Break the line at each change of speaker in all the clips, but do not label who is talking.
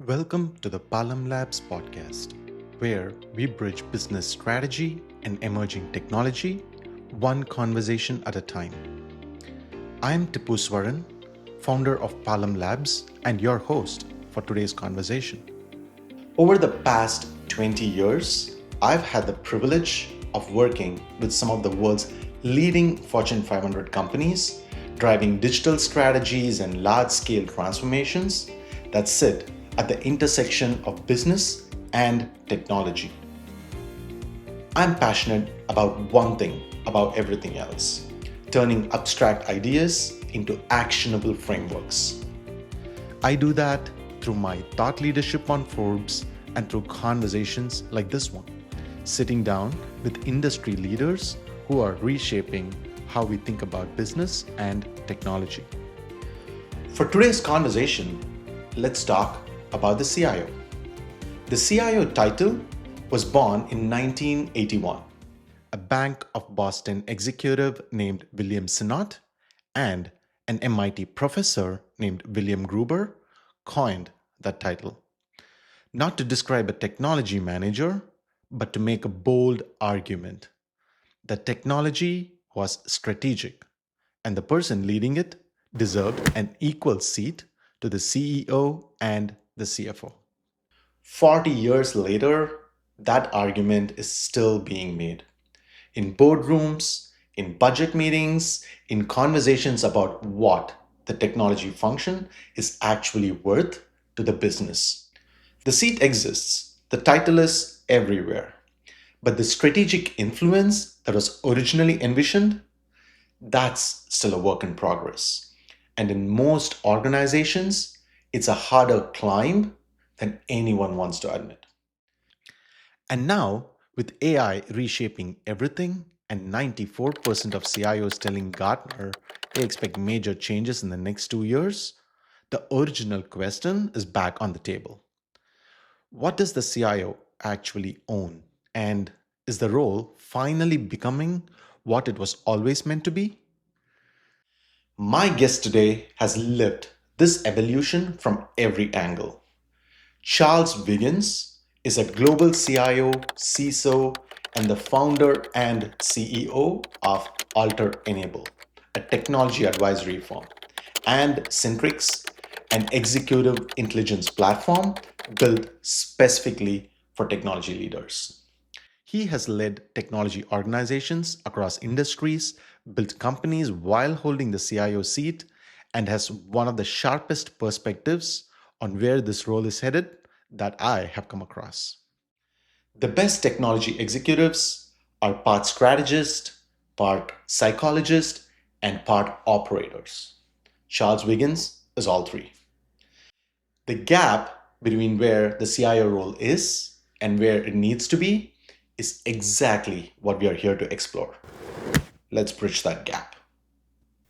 Welcome to the Paalam Labs podcast, where we bridge business strategy and emerging technology, one conversation at a time. I am Tipu Swaran, founder of Paalam Labs and your host for today's conversation. Over the past 20 years, I've had the privilege of working with some of the world's leading Fortune 500 companies, driving digital strategies and large-scale transformations that sit at the intersection of business and technology. I'm passionate about one thing about everything else, turning abstract ideas into actionable frameworks. I do that through my thought leadership on Forbes and through conversations like this one, sitting down with industry leaders who are reshaping how we think about business and technology. For today's conversation, let's talk about the CIO. The CIO title was born in 1981. A Bank of Boston executive named William Sinnott and an MIT professor named William Gruber coined that title. Not to describe a technology manager, but to make a bold argument that technology was strategic, and the person leading it deserved an equal seat to the CEO and the CFO. 40 years later, that argument is still being made. In boardrooms, in budget meetings, in conversations about what the technology function is actually worth to the business. The seat exists, the title is everywhere, but the strategic influence that was originally envisioned, that's still a work in progress. And in most organizations, it's a harder climb than anyone wants to admit. And now, with AI reshaping everything and 94% of CIOs telling Gartner they expect major changes in the next 2 years, the original question is back on the table. What does the CIO actually own? And is the role finally becoming what it was always meant to be? My guest today has lived this evolution from every angle. Charles Wiggins is a global CIO, CISO, and the founder and CEO of AlterEnable, a technology advisory firm, and Centrix, an executive intelligence platform built specifically for technology leaders. He has led technology organizations across industries, built companies while holding the CIO seat, and has one of the sharpest perspectives on where this role is headed that I have come across. The best technology executives are part strategist, part psychologist, and part operators. Charles Wiggins is all three. The gap between where the CIO role is and where it needs to be is exactly what we are here to explore. Let's bridge that gap.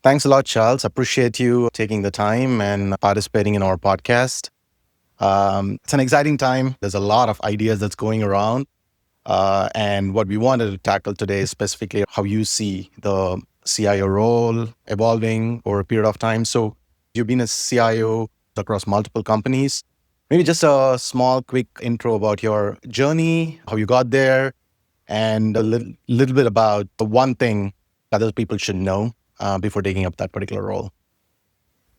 Thanks a lot, Charles. Appreciate you taking the time and participating in our podcast. It's an exciting time. There's a lot of ideas that's going around. And what we wanted to tackle today is specifically how you see the CIO role evolving over a period of time. So you've been a CIO across multiple companies. Maybe just a small, quick intro about your journey, how you got there, and a little bit about the one thing that other people should know before taking up that particular role.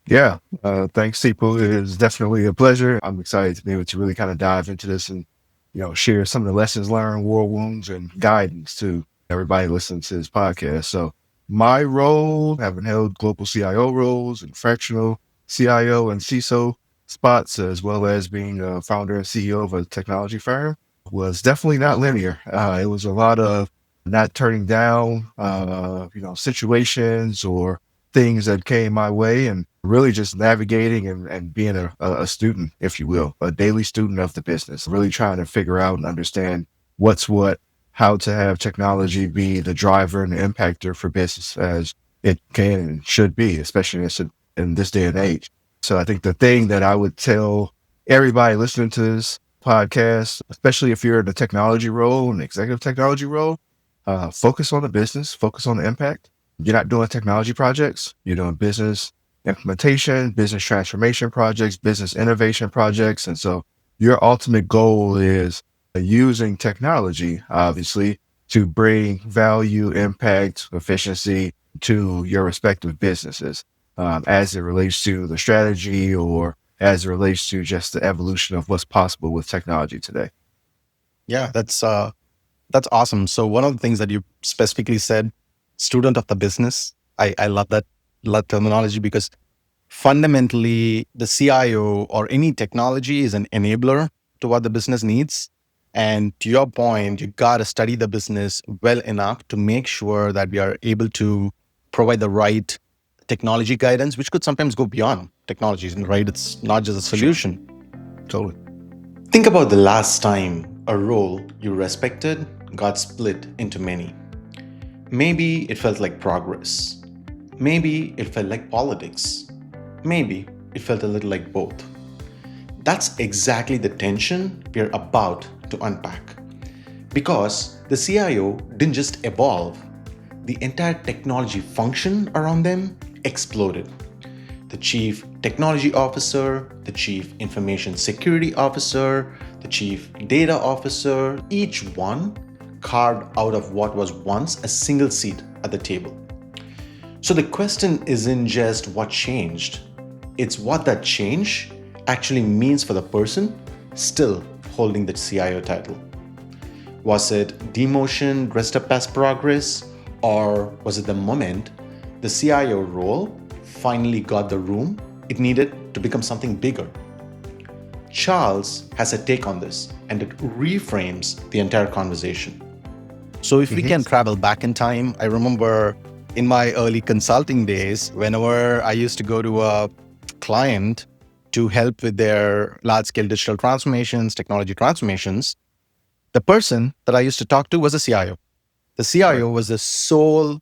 Yeah, thanks, Sipu. It is definitely a pleasure. I'm excited to be able to really kind of dive into this and, share some of the lessons learned, war wounds, and guidance to everybody listening to this podcast. So my role, having held global CIO roles and fractional CIO and CISO spots, as well as being a founder and CEO of a technology firm, was definitely not linear. It was a lot of not turning down, situations or things that came my way, and really just navigating and being a student, if you will, a daily student of the business, really trying to figure out and understand what's what, how to have technology be the driver and the impactor for business as it can and should be, especially in this day and age. So I think the thing that I would tell everybody listening to this podcast, especially if you're in the technology role, an executive technology role, focus on the business, focus on the impact. You're not doing technology projects, you're doing business implementation, business transformation projects, business innovation projects. And so your ultimate goal is using technology, obviously, to bring value, impact, efficiency to your respective businesses as it relates to the strategy or as it relates to just the evolution of what's possible with technology today.
Yeah, that's awesome. So one of the things that you specifically said, student of the business, I love terminology because fundamentally the CIO or any technology is an enabler to what the business needs. And to your point, you got to study the business well enough to make sure that we are able to provide the right technology guidance, which could sometimes go beyond technologies, right? It's not just a solution.
Totally.
Think about the last time a role you respected got split into many. Maybe it felt like progress. Maybe it felt like politics. Maybe it felt a little like both. That's exactly the tension we're about to unpack. Because the CIO didn't just evolve, the entire technology function around them exploded. The chief technology officer, the chief information security officer, the chief data officer, each one carved out of what was once a single seat at the table. So the question isn't just what changed, it's what that change actually means for the person still holding the CIO title. Was it demotion dressed up as progress, or was it the moment the CIO role finally got the room it needed to become something bigger? Charles has a take on this, and it reframes the entire conversation.
So if we can travel back in time, I remember in my early consulting days, whenever I used to go to a client to help with their large-scale digital transformations, technology transformations, the person that I used to talk to was a CIO. The CIO was the sole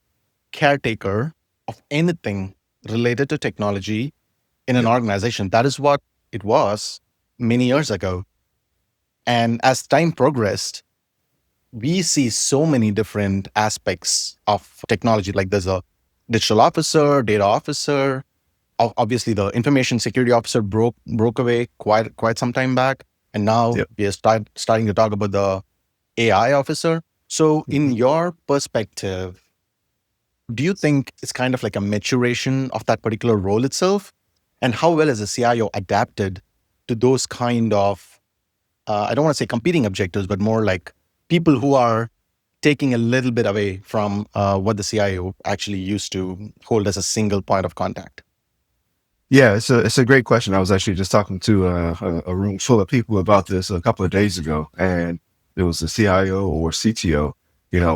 caretaker of anything related to technology in an organization. That is what it was many years ago. And as time progressed, we see so many different aspects of technology. Like there's a digital officer, data officer. Obviously, the information security officer broke away quite some time back, and now we are starting to talk about the AI officer. So, in your perspective, do you think it's kind of like a maturation of that particular role itself, and how well has the CIO adapted to those kind of I don't want to say competing objectives, but more like people who are taking a little bit away from what the CIO actually used to hold as a single point of contact?
Yeah, it's a great question. I was actually just talking to a room full of people about this a couple of days ago, and it was the CIO or CTO,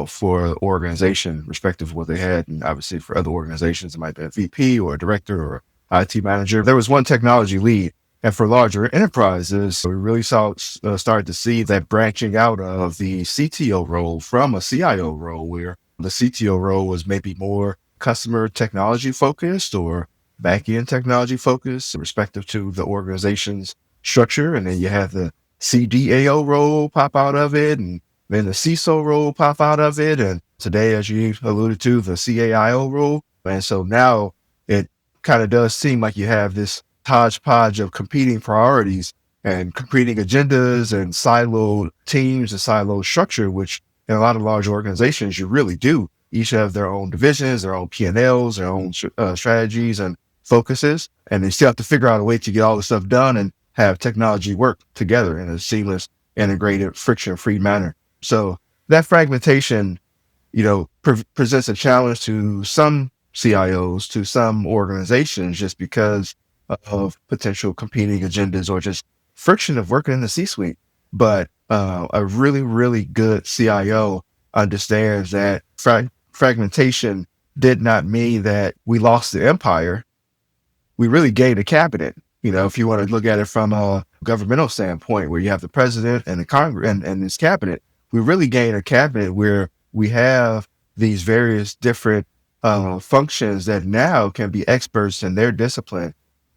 for the organization, respective of what they had, and obviously for other organizations, it might be a VP or a director or IT manager. There was one technology lead, and for larger enterprises, we really started to see that branching out of the CTO role from a CIO role, where the CTO role was maybe more customer technology focused or back-end technology focus, respective to the organization's structure. And then you have the CDAO role pop out of it, and then the CISO role pop out of it. And today, as you alluded to, the CAIO role. And so now it kind of does seem like you have this hodgepodge of competing priorities and competing agendas and siloed teams and siloed structure, which in a lot of large organizations, you really do. Each have their own divisions, their own P&Ls, their own strategies and focuses, and they still have to figure out a way to get all this stuff done and have technology work together in a seamless, integrated, friction-free manner. So that fragmentation, presents a challenge to some CIOs, to some organizations, just because of potential competing agendas or just friction of working in the C-suite. But a really, really good CIO understands that fragmentation did not mean that we lost the empire. We really gained a cabinet. If you want to look at it from a governmental standpoint, where you have the president and the Congress and this cabinet, we really gained a cabinet where we have these various different functions that now can be experts in their discipline.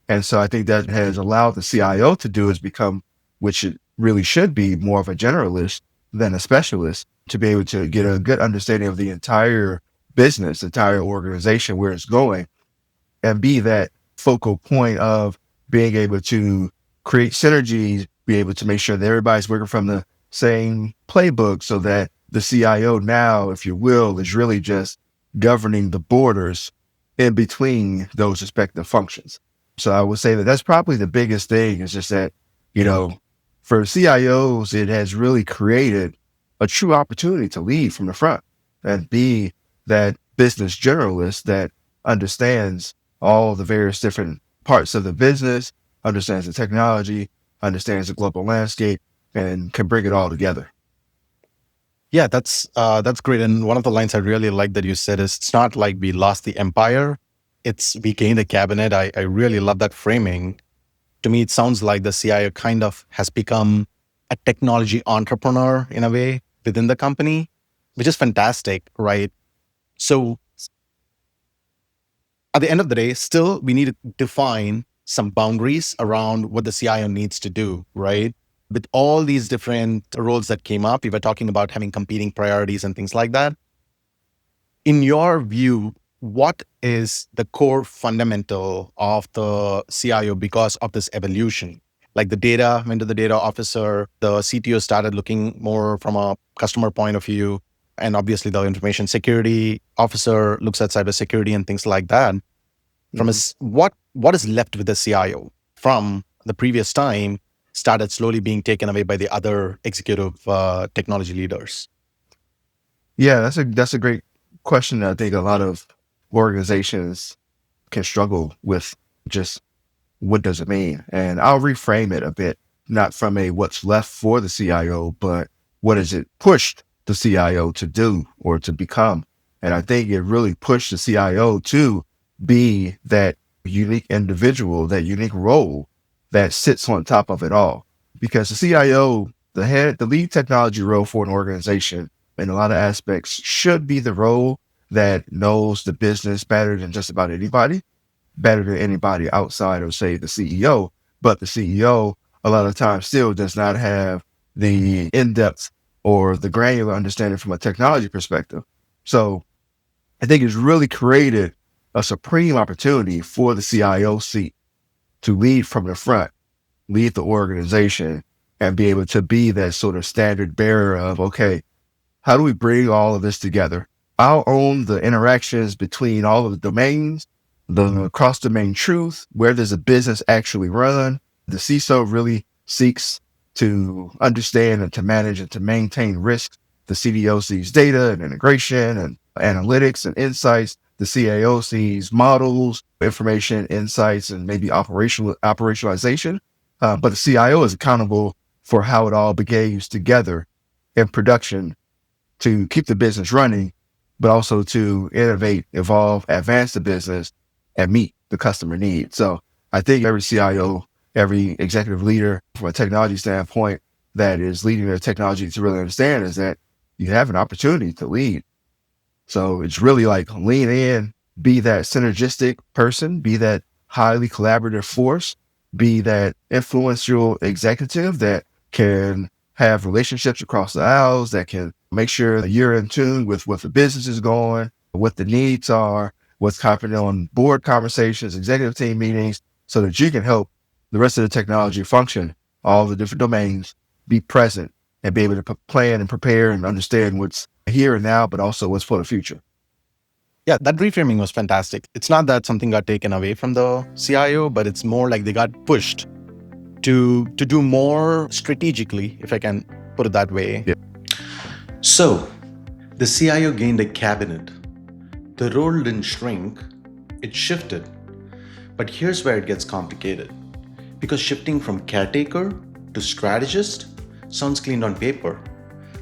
And so I think that has allowed the CIO to do is become, which it really should be, more of a generalist than a specialist, to be able to get a good understanding of the entire business, entire organization, where it's going, and be that focal point of being able to create synergies, be able to make sure that everybody's working from the same playbook so that the CIO now, if you will, is really just governing the borders in between those respective functions. So I would say that that's probably the biggest thing, is just that, for CIOs, it has really created a true opportunity to lead from the front and be that business generalist that understands all the various different parts of the business, understands the technology, understands the global landscape, and can bring it all together.
Yeah, that's great. And one of the lines I really like that you said is, it's not like we lost the empire, it's we gained the cabinet. I really love that framing. To me, it sounds like the CIO kind of has become a technology entrepreneur in a way within the company, which is fantastic, right? So at the end of the day, still we need to define some boundaries around what the CIO needs to do, right? With all these different roles that came up, we were talking about having competing priorities and things like that. In your view, what is the core fundamental of the CIO because of this evolution? Like the data went to the data officer, the CTO started looking more from a customer point of view, and obviously the information security officer looks at cybersecurity and things like that. From what is left with the CIO from the previous time started slowly being taken away by the other executive technology leaders?
Yeah, that's a great question that I think a lot of organizations can struggle with. Just what does it mean? And I'll reframe it a bit, not from a what's left for the CIO, but what has it pushed the CIO to do or to become? And I think it really pushed the CIO to be that unique individual, that unique role that sits on top of it all. Because the CIO, the lead technology role for an organization, in a lot of aspects, should be the role that knows the business better than just about anybody, better than anybody outside of, say, the CEO. But the CEO, a lot of times, still does not have the in-depth or the granular understanding from a technology perspective. So I think it's really created a supreme opportunity for the CIO seat to lead from the front, lead the organization, and be able to be that sort of standard bearer of, okay, how do we bring all of this together? I'll own the interactions between all of the domains, the cross-domain truth. Where does a business actually run? The CISO really seeks to understand and to manage and to maintain risk. The CDO sees data and integration and analytics and insights. The CAO sees models, information, insights, and maybe operationalization. But the CIO is accountable for how it all behaves together in production to keep the business running, but also to innovate, evolve, advance the business, and meet the customer needs. So I think every CIO, every executive leader from a technology standpoint that is leading their technology to really understand is that you have an opportunity to lead. So it's really like lean in, be that synergistic person, be that highly collaborative force, be that influential executive that can have relationships across the aisles, that can make sure that you're in tune with what the business is going, what the needs are, what's happening on board conversations, executive team meetings, so that you can help the rest of the technology function, all the different domains, be present and be able to plan and prepare and understand what's here and now, but also what's for the future.
Yeah, that reframing was fantastic. It's not that something got taken away from the CIO, but it's more like they got pushed to do more strategically, if I can put it that way.
Yeah.
So, the CIO gained a cabinet. The role didn't shrink, it shifted. But here's where it gets complicated. Because shifting from caretaker to strategist sounds clean on paper.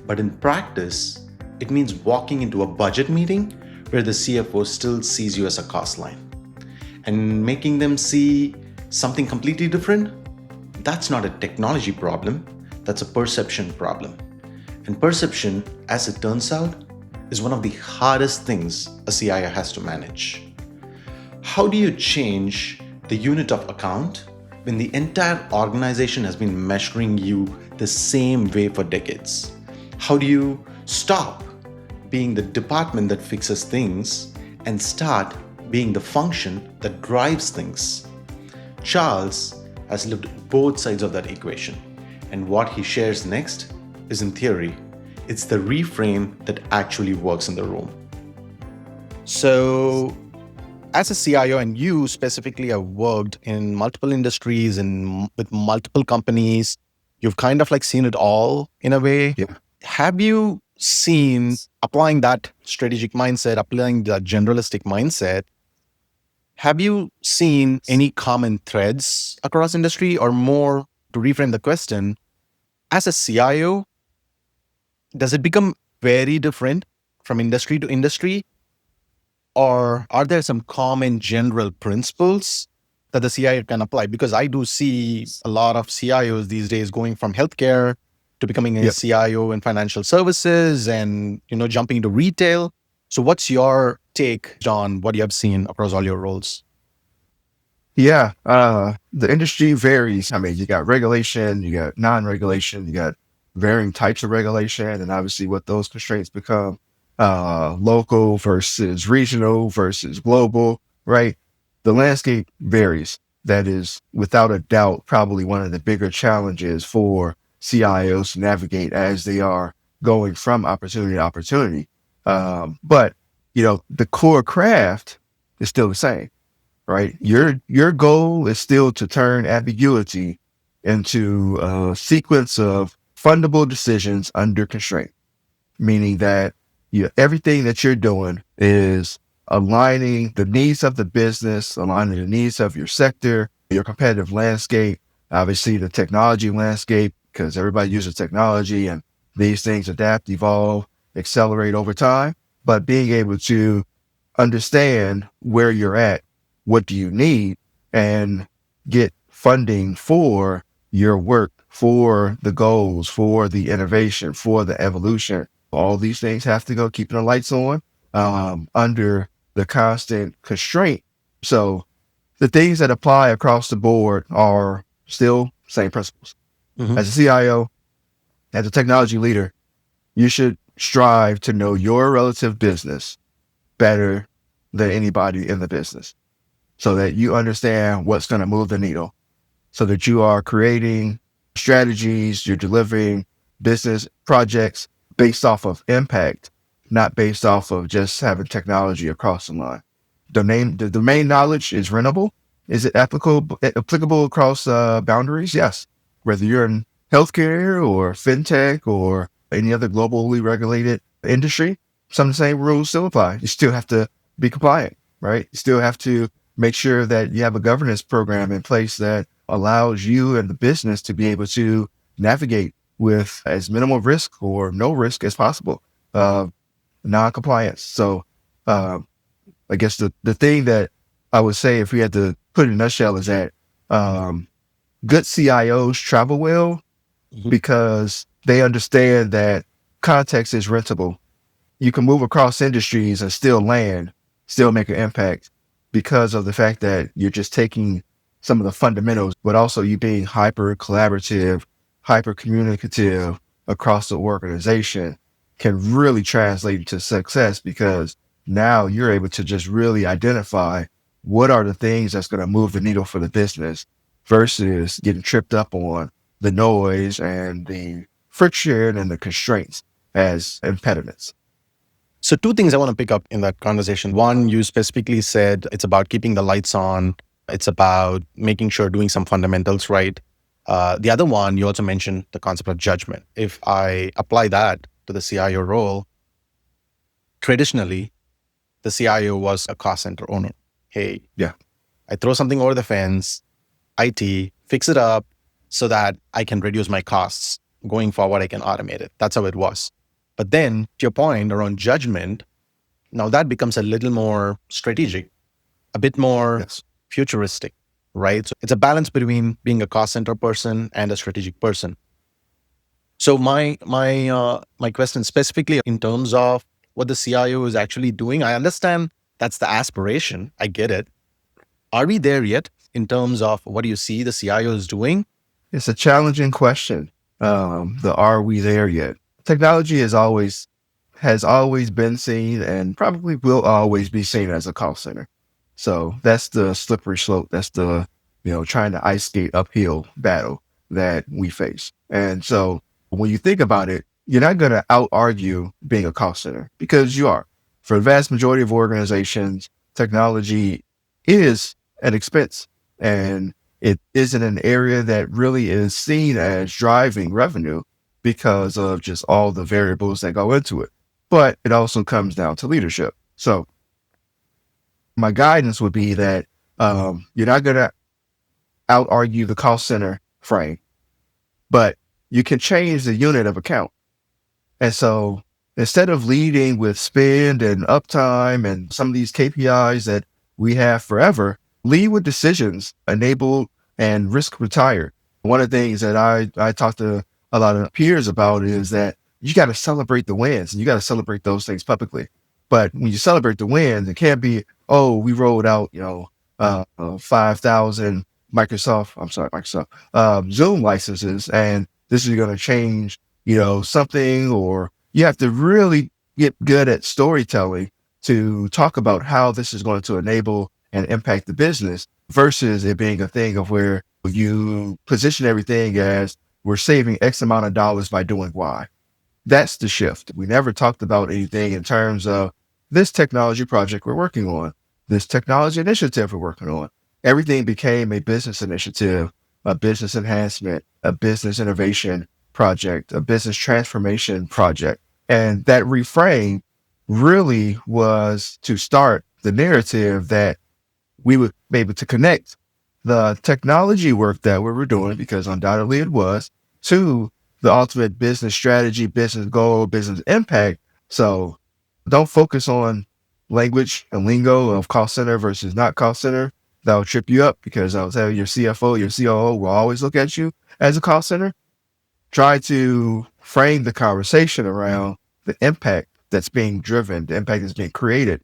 But in practice, it means walking into a budget meeting where the CFO still sees you as a cost line. And making them see something completely different, that's not a technology problem, that's a perception problem. And perception, as it turns out, is one of the hardest things a CIO has to manage. How do you change the unit of account when the entire organization has been measuring you the same way for decades? How do you stop being the department that fixes things and start being the function that drives things. Charles has lived both sides of that equation, and what he shares next is in theory. It's the reframe that actually works in the room.
So, as a CIO, and you specifically have worked in multiple industries and with multiple companies, you've kind of like seen it all in a way.
Yeah.
Have you seen applying that strategic mindset, applying the generalistic mindset? Have you seen any common threads across industry, or more to reframe the question, as a CIO, does it become very different from industry to industry? Or are there some common general principles that the CIO can apply? Because I do see a lot of CIOs these days going from healthcare to becoming a CIO in financial services and, jumping into retail. So what's your take, John, what you have seen across all your roles?
Yeah, the industry varies. I mean, you got regulation, you got non-regulation, you got varying types of regulation, and obviously what those constraints become, local versus regional versus global, right? The landscape varies. That is, without a doubt, probably one of the bigger challenges for CIOs to navigate as they are going from opportunity to opportunity. But, the core craft is still the same, right? Your goal is still to turn ambiguity into a sequence of fundable decisions under constraint, meaning that everything that you're doing is aligning the needs of the business, aligning the needs of your sector, your competitive landscape, obviously the technology landscape, because everybody uses technology and these things adapt, evolve, accelerate over time. But being able to understand where you're at, what do you need, and get funding for your work, for the goals, for the innovation, for the evolution. All these things have to go keeping the lights on under the constant constraint. So the things that apply across the board are still same principles.
Mm-hmm.
As a CIO, as a technology leader, you should strive to know your relative business better than anybody in the business, so that you understand what's going to move the needle, so that you are creating strategies, you're delivering business projects based off of impact, not based off of just having technology across the line. The domain knowledge is rentable. Is it applicable across boundaries? Yes. Whether you're in healthcare or fintech or any other globally regulated industry, some of the same rules still apply. You still have to be compliant, right? You still have to make sure that you have a governance program in place that allows you and the business to be able to navigate with as minimal risk or no risk as possible, non-compliance. So I guess the thing that I would say, if we had to put it in a nutshell, is that good CIOs travel well because they understand that context is rentable. You can move across industries and still make an impact because of the fact that you're just taking some of the fundamentals, but also you being hyper collaborative, hyper communicative across the organization can really translate into success, because now you're able to just really identify what are the things that's going to move the needle for the business versus getting tripped up on the noise and the friction and the constraints as impediments.
So two things I want to pick up in that conversation. One, you specifically said it's about keeping the lights on. It's about making sure doing some fundamentals right. The other one, you also mentioned the concept of judgment. If I apply that to the CIO role, traditionally, the CIO was a cost center owner. Hey, I throw something over the fence, IT, fix it up so that I can reduce my costs. Going forward, I can automate it. That's how it was. But then, to your point around judgment, now that becomes a little more strategic, a bit more futuristic, right? So it's a balance between being a cost center person and a strategic person. So my question specifically in terms of what the CIO is actually doing, I understand that's the aspiration. I get it. Are we there yet in terms of what do you see the CIO is doing?
It's a challenging question. Are we there yet? Technology has always been seen and probably will always be seen as a call center. So that's the slippery slope. That's the, trying to ice skate uphill battle that we face. And so when you think about it, you're not going to out argue being a cost center because you are. For the vast majority of organizations, technology is an expense, and it isn't an area that really is seen as driving revenue because of just all the variables that go into it. But it also comes down to leadership. So my guidance would be that you're not going to out argue the cost center frame, but you can change the unit of account. And so instead of leading with spend and uptime and some of these KPIs that we have forever, lead with decisions, enable and risk retire. One of the things that I talk to a lot of peers about is that you got to celebrate the wins and you got to celebrate those things publicly. But when you celebrate the wins, it can't be, oh, we rolled out, 5,000 Microsoft Zoom licenses, and this is going to change, something. Or you have to really get good at storytelling to talk about how this is going to enable and impact the business versus it being a thing of where you position everything as we're saving X amount of dollars by doing Y. That's the shift. We never talked about anything in terms of this technology project we're working on, this technology initiative we're working on. Everything became a business initiative, a business enhancement, a business innovation project, a business transformation project. And that reframe really was to start the narrative that we would be able to connect the technology work that we were doing, because undoubtedly it was, to the ultimate business strategy, business goal, business impact. So don't focus on language and lingo of cost center versus not cost center. That'll trip you up, because I'll tell you, your CFO, your COO will always look at you as a cost center. Try to frame the conversation around the impact that's being driven, the impact that's being created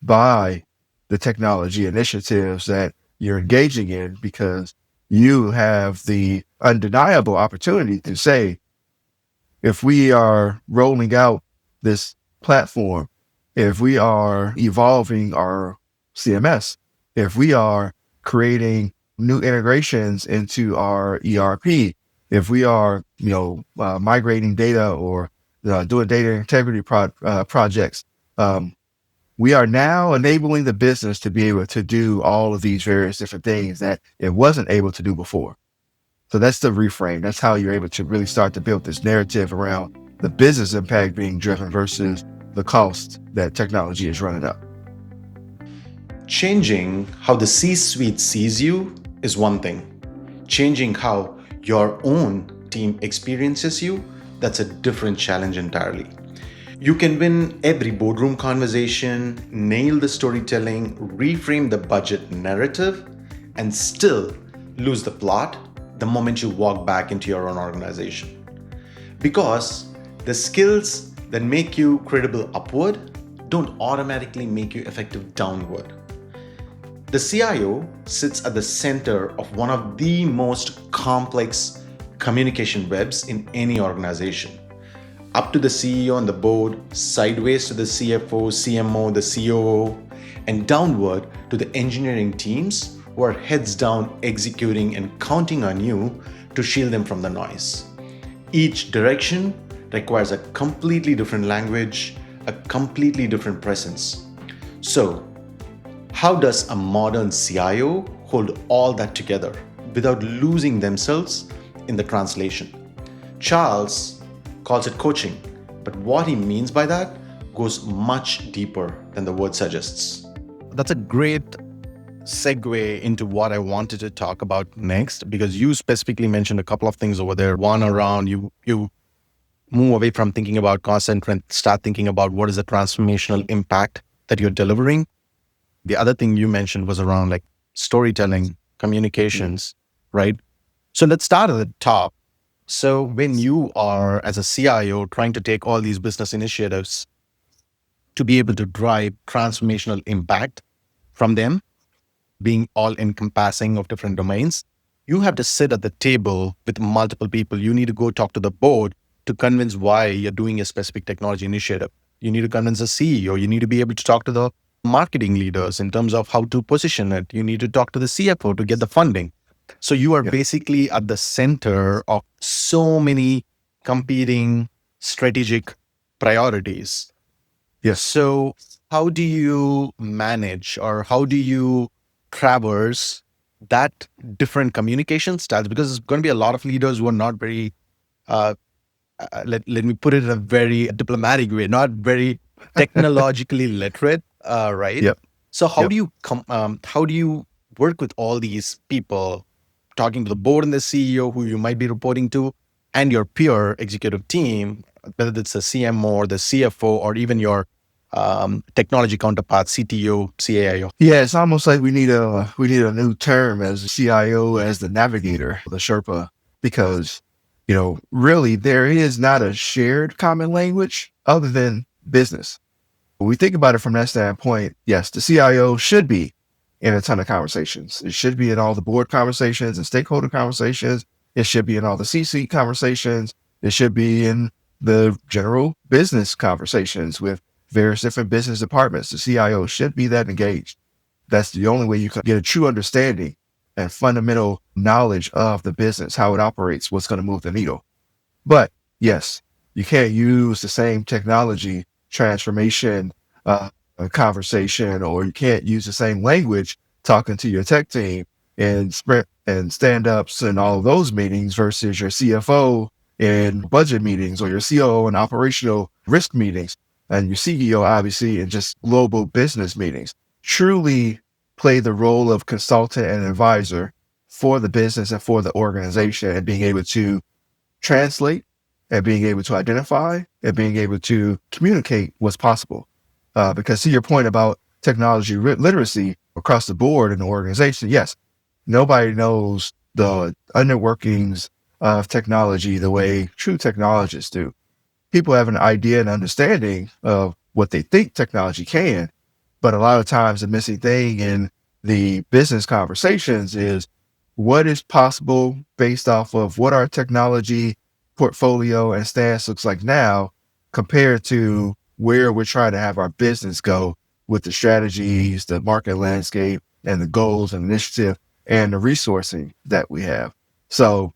by the technology initiatives that you're engaging in, because you have the undeniable opportunity to say, if we are rolling out this platform, if we are evolving our CMS, if we are creating new integrations into our ERP, if we are, migrating data or doing data integrity projects, we are now enabling the business to be able to do all of these various different things that it wasn't able to do before. So that's the reframe. That's how you're able to really start to build this narrative around the business impact being driven versus the cost that technology is running up.
Changing how the C-suite sees you is one thing. Changing how your own team experiences you, that's a different challenge entirely. You can win every boardroom conversation, nail the storytelling, reframe the budget narrative, and still lose the plot the moment you walk back into your own organization. Because the skills that make you credible upward don't automatically make you effective downward. The CIO sits at the center of one of the most complex communication webs in any organization. Up to the CEO and the board, sideways to the CFO, CMO, the COO, and downward to the engineering teams who are heads down executing and counting on you to shield them from the noise. Each direction requires a completely different language, a completely different presence. So, how does a modern CIO hold all that together without losing themselves in the translation? Charles calls it coaching, but what he means by that goes much deeper than the word suggests.
That's a great segue into what I wanted to talk about next, because you specifically mentioned a couple of things over there. One around you move away from thinking about cost center and start thinking about what is the transformational impact that you're delivering. The other thing you mentioned was around like storytelling, communications, right? So let's start at the top. So when you are, as a CIO, trying to take all these business initiatives to be able to drive transformational impact from them, being all encompassing of different domains, you have to sit at the table with multiple people. You need to go talk to the board to convince why you're doing a specific technology initiative. You need to convince the CEO. You need to be able to talk to the marketing leaders in terms of how to position it. You need to talk to the CFO to get the funding. So you are basically at the center of so many competing strategic priorities.
Yes.
So how do you manage, or how do you traverse that different communication styles? Because there's going to be a lot of leaders who are not very, uh, let me put it in a very diplomatic way, not very technologically literate, right?
Yep.
So how do you how do you work with all these people, talking to the board and the CEO who you might be reporting to, and your peer executive team, whether it's the CMO or the CFO or even your technology counterpart, CTO, CAIO?
Yeah, it's almost like we need a new term as a CIO, as the navigator, the Sherpa, because really there is not a shared common language other than business. When we think about it from that standpoint, yes, the CIO should be in a ton of conversations. It should be in all the board conversations and stakeholder conversations. It should be in all the C-suite conversations. It should be in the general business conversations with various different business departments. The CIO should be that engaged. That's the only way you can get a true understanding and fundamental knowledge of the business, how it operates, what's going to move the needle. But yes, you can't use the same technology transformation conversation, or you can't use the same language talking to your tech team and sprint and stand-ups and all of those meetings versus your CFO in budget meetings, or your COO in operational risk meetings, and your CEO obviously in just global business meetings. Truly play the role of consultant and advisor for the business and for the organization, and being able to translate and being able to identify and being able to communicate what's possible. Because to your point about technology literacy across the board in the organization, yes, nobody knows the underworkings of technology the way true technologists do. People have an idea and understanding of what they think technology can, but a lot of times the missing thing in the business conversations is what is possible based off of what our technology portfolio and stance looks like now compared to where we're trying to have our business go with the strategies, the market landscape, and the goals and initiative and the resourcing that we have. So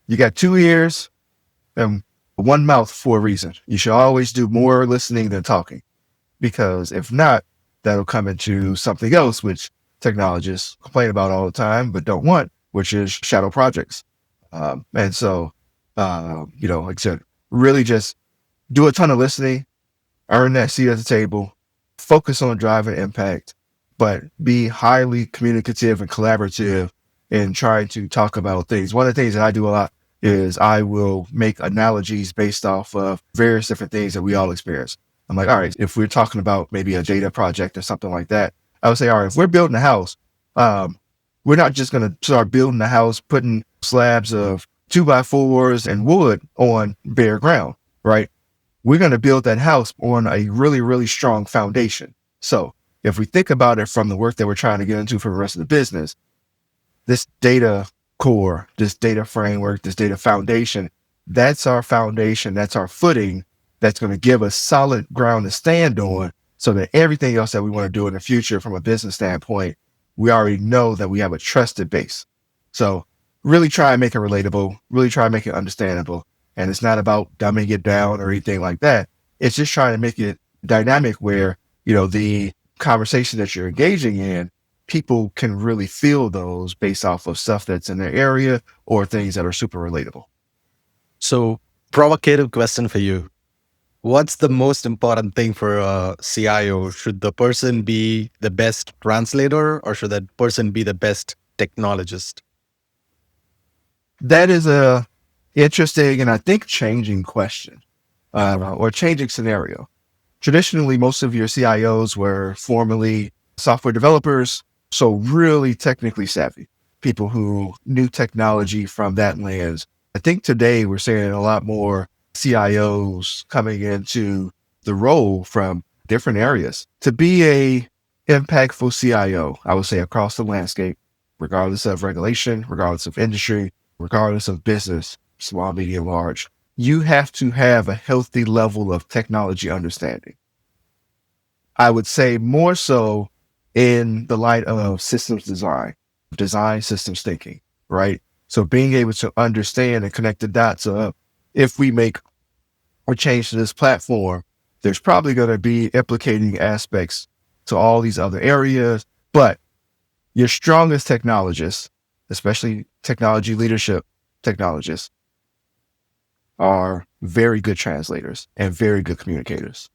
you got 2 ears and 1 mouth for a reason. You should always do more listening than talking, because if not, that'll come into something else, which technologists complain about all the time, but don't want, which is shadow projects. And so, like I said, really just do a ton of listening, earn that seat at the table, focus on driving impact, but be highly communicative and collaborative in trying to talk about things. One of the things that I do a lot is I will make analogies based off of various different things that we all experience. I'm like, all right, if we're talking about maybe a data project or something like that, I would say, all right, if we're building a house, we're not just going to start building the house, putting slabs of 2x4s and wood on bare ground, right? We're going to build that house on a really, really strong foundation. So if we think about it from the work that we're trying to get into for the rest of the business, this data core, this data framework, this data foundation, that's our foundation, that's our footing, that's going to give us solid ground to stand on, so that everything else that we want to do in the future from a business standpoint, we already know that we have a trusted base. So really try and make it relatable, really try and make it understandable. And it's not about dumbing it down or anything like that. It's just trying to make it dynamic where, the conversation that you're engaging in, people can really feel those based off of stuff that's in their area or things that are super relatable.
So, provocative question for you. What's the most important thing for a CIO? Should the person be the best translator, or should that person be the best technologist?
That is a interesting and I think changing question, or changing scenario. Traditionally, most of your CIOs were formerly software developers, so really technically savvy, people who knew technology from that lens. I think today we're seeing a lot more CIOs coming into the role from different areas. To be a impactful CIO, I would say across the landscape, regardless of regulation, regardless of industry, regardless of business, small, medium, large, you have to have a healthy level of technology understanding. I would say more so in the light of systems design systems thinking, right? So being able to understand and connect the dots of if we make a change to this platform, there's probably going to be implicating aspects to all these other areas. But your strongest technologists, especially technology leadership technologists, are very good translators and very good communicators.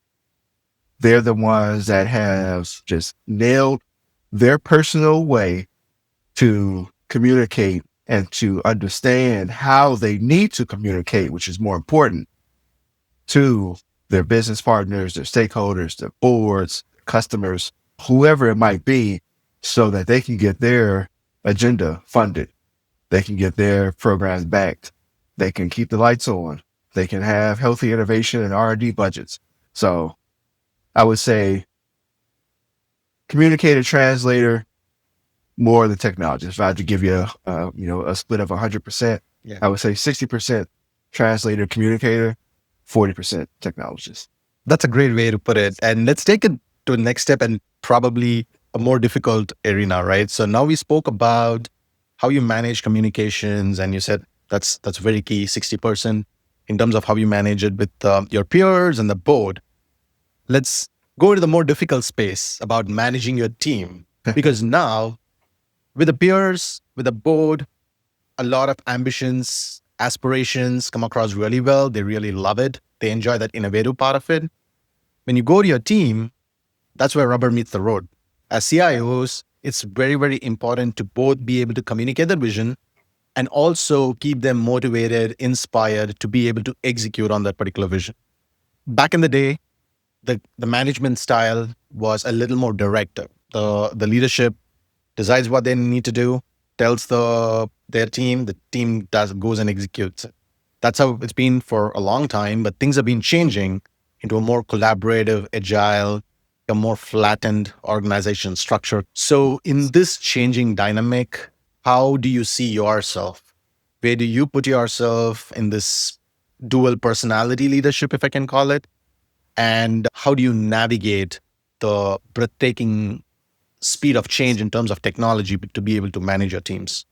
They're the ones that have just nailed their personal way to communicate and to understand how they need to communicate, which is more important, to their business partners, their stakeholders, their boards, customers, whoever it might be, so that they can get their agenda funded. They can get their programs backed. They can keep the lights on. They can have healthy innovation and R&D budgets. So I would say communicator, translator, more the technologist. If I had to give you a split of 100%, I would say 60% translator, communicator, 40% technologist.
That's a great way to put it. And let's take it to the next step and probably a more difficult arena, right? So now we spoke about how you manage communications, and you said that's very key, 60% in terms of how you manage it with your peers and the board. Let's go into the more difficult space about managing your team, because now with the peers, with the board, a lot of ambitions, aspirations come across really well. They really love it. They enjoy that innovative part of it. When you go to your team, that's where rubber meets the road. As CIOs, it's very, very important to both be able to communicate the vision and also keep them motivated, inspired to be able to execute on that particular vision. Back in the day, the management style was a little more direct. The leadership decides what they need to do, tells their team, the team goes and executes it. That's how it's been for a long time, but things have been changing into a more collaborative, agile, a more flattened organization structure. So in this changing dynamic, how do you see yourself? Where do you put yourself in this dual personality leadership, if I can call it? And how do you navigate the breathtaking speed of change in terms of technology to be able to manage your teams?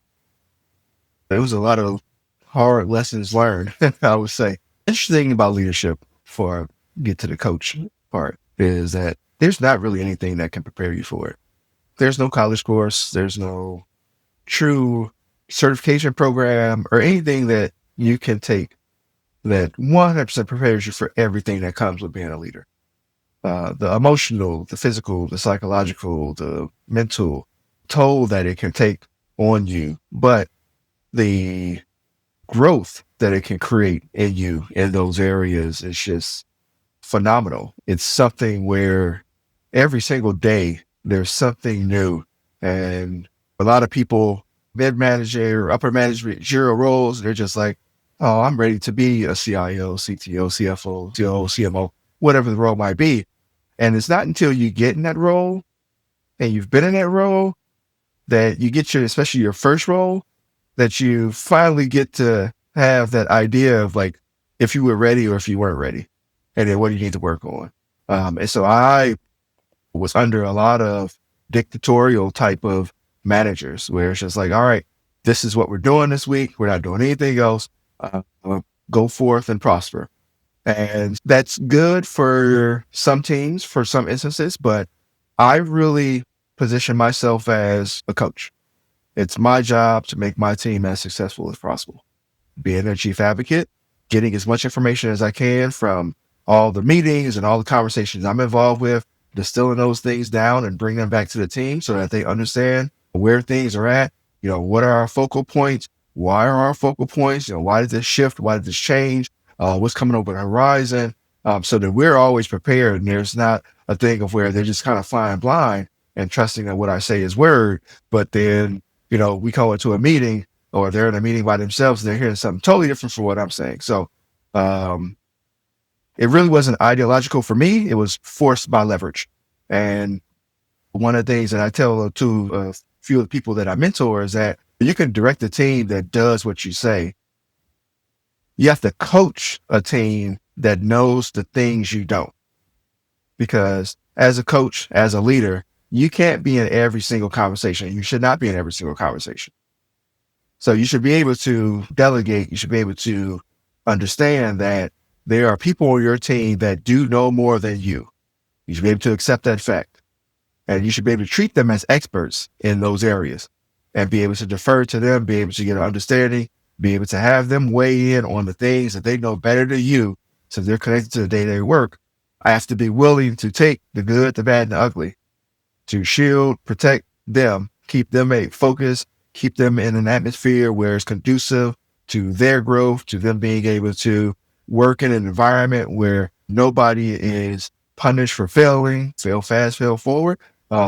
There was a lot of hard lessons learned, I would say. Interesting thing about leadership, before I get to the coach part, is that there's not really anything that can prepare you for it. There's no college course. There's no true certification program or anything that you can take that 100% prepares you for everything that comes with being a leader. The emotional, the physical, the psychological, the mental toll that it can take on you, but the growth that it can create in you in those areas is just phenomenal. It's something where every single day there's something new. And a lot of people, mid-manager or upper managerial roles, they're just like, oh, I'm ready to be a CIO, CTO, CFO, COO, CMO, whatever the role might be. And it's not until you get in that role and you've been in that role that you get especially your first role, that you finally get to have that idea of like, if you were ready or if you weren't ready, and then what do you need to work on? And so I was under a lot of dictatorial type of managers where it's just like, all right, this is what we're doing this week. We're not doing anything else. Go forth and prosper. And that's good for some teams, for some instances, but I really position myself as a coach. It's my job to make my team as successful as possible. Being a chief advocate, getting as much information as I can from all the meetings and all the conversations I'm involved with, distilling those things down and bring them back to the team so that they understand where things are at. What are our focal points? Why are our focal points? Why did this shift? Why did this change? What's coming over the horizon? So that we're always prepared, and there's not a thing of where they're just kind of flying blind and trusting that what I say is word, but then, we go into a meeting or they're in a meeting by themselves and they're hearing something totally different from what I'm saying. So it really wasn't ideological for me. It was forced by leverage. And one of the things that I tell to a few of the people that I mentor is that you can direct a team that does what you say. You have to coach a team that knows the things you don't. Because as a coach, as a leader, you can't be in every single conversation. You should not be in every single conversation. So you should be able to delegate. You should be able to understand that there are people on your team that do know more than you. You should be able to accept that fact. And you should be able to treat them as experts in those areas and be able to defer to them, be able to get an understanding, be able to have them weigh in on the things that they know better than you. So they're connected to the day-to-day work. I have to be willing to take the good, the bad, and the ugly to shield, protect them, keep them focused, keep them in an atmosphere where it's conducive to their growth, to them being able to work in an environment where nobody is punished for failing, fail fast, fail forward,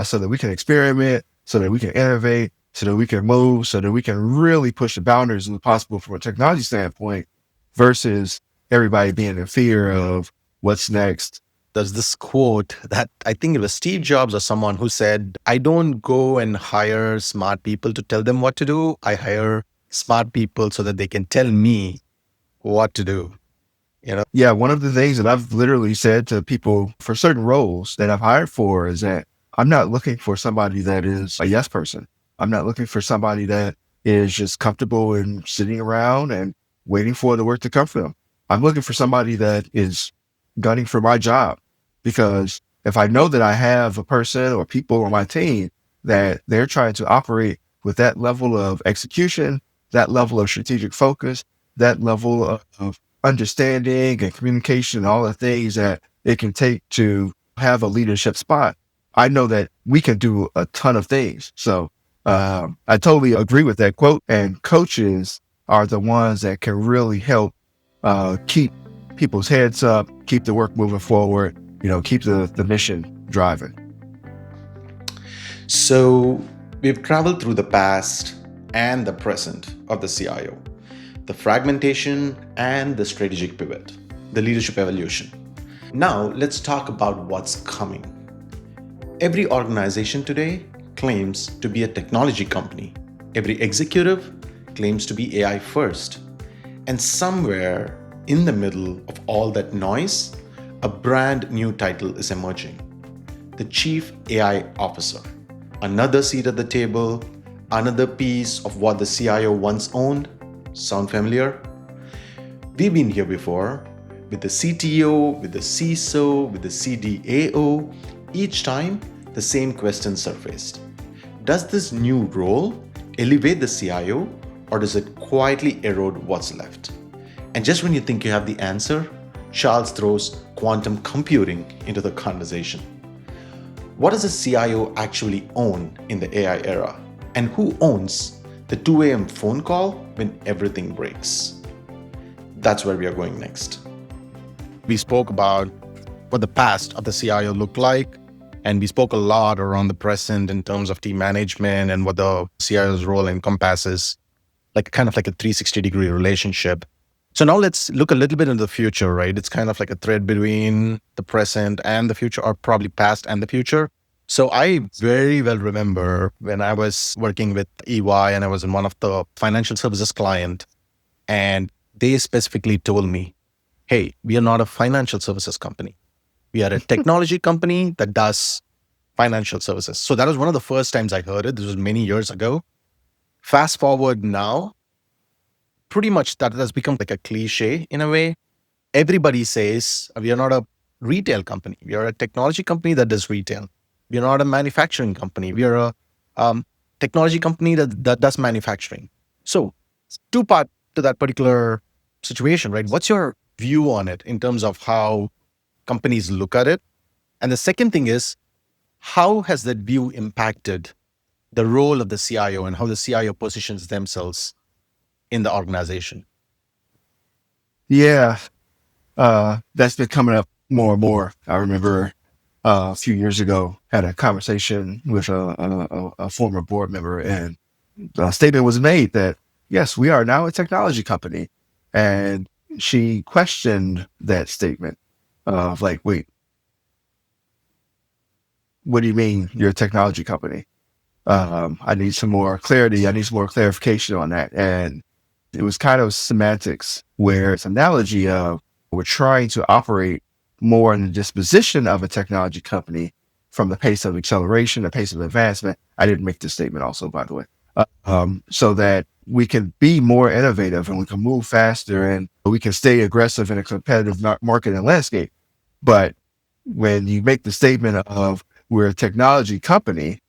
so that we can experiment, so that we can innovate, so that we can move, so that we can really push the boundaries as possible from a technology standpoint versus everybody being in fear of what's next.
There's this quote that I think it was Steve Jobs or someone who said, I don't go and hire smart people to tell them what to do. I hire smart people so that they can tell me what to do.
Yeah, one of the things that I've literally said to people for certain roles that I've hired for is that I'm not looking for somebody that is a yes person. I'm not looking for somebody that is just comfortable in sitting around and waiting for the work to come from them. I'm looking for somebody that is gunning for my job, because if I know that I have a person or people on my team that they're trying to operate with that level of execution, that level of strategic focus, that level of understanding and communication, and all the things that it can take to have a leadership spot, I know that we can do a ton of things. So I totally agree with that quote. And coaches are the ones that can really help keep people's heads up, keep the work moving forward, keep the mission driving.
So we've traveled through the past and the present of the CIO, the fragmentation and the strategic pivot, the leadership evolution. Now let's talk about what's coming. Every organization today claims to be a technology company. Every executive claims to be AI first. And somewhere in the middle of all that noise, a brand new title is emerging: the Chief AI Officer. Another seat at the table, another piece of what the CIO once owned. Sound familiar? We've been here before with the CTO, with the CISO, with the CDAO. Each time, the same question surfaced. Does this new role elevate the CIO, or does it quietly erode what's left? And just when you think you have the answer, Charles throws quantum computing into the conversation. What does a CIO actually own in the AI era? And who owns the 2 a.m. phone call when everything breaks? That's where we are going next.
We spoke about what the past of the CIO looked like, and we spoke a lot around the present in terms of team management and what the CIO's role encompasses, kind of like a 360-degree relationship. So now let's look a little bit into the future, right? It's kind of like a thread between the present and the future, or probably past and the future. So I very well remember when I was working with EY and I was in one of the financial services client, and they specifically told me, hey, we are not a financial services company. We are a technology company that does financial services. So that was one of the first times I heard it. This was many years ago. Fast forward now, pretty much that has become like a cliche in a way. Everybody says we are not a retail company. We are a technology company that does retail. We are not a manufacturing company. We are a technology company that does manufacturing. So two part to that particular situation, right? What's your view on it in terms of how companies look at it? And the second thing is, how has that view impacted the role of the CIO and how the CIO positions themselves in the organization?
Yeah, that's been coming up more and more. I remember a few years ago, had a conversation with a former board member, and a statement was made that, yes, we are now a technology company. And she questioned that statement of like, wait, what do you mean you're a technology company? I need some more clarity. I need some more clarification on that. And it was kind of semantics, where it's an analogy of we're trying to operate more in the disposition of a technology company, from the pace of acceleration, the pace of advancement. I didn't make this statement also, by the way, so that we can be more innovative and we can move faster and we can stay aggressive in a competitive market and landscape. But when you make the statement of we're a technology company,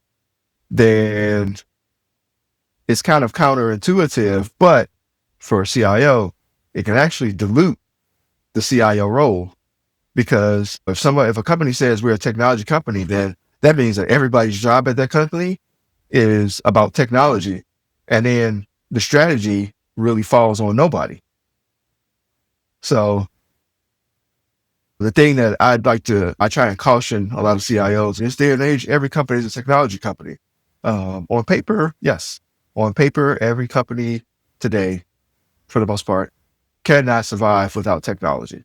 then it's kind of counterintuitive, but for a CIO, it can actually dilute the CIO role, because if a company says we're a technology company, then that means that everybody's job at that company is about technology. And then the strategy really falls on nobody. So the thing that I try and caution a lot of CIOs in this day and age, every company is a technology company. On paper, yes. On paper, every company today, for the most part, cannot survive without technology.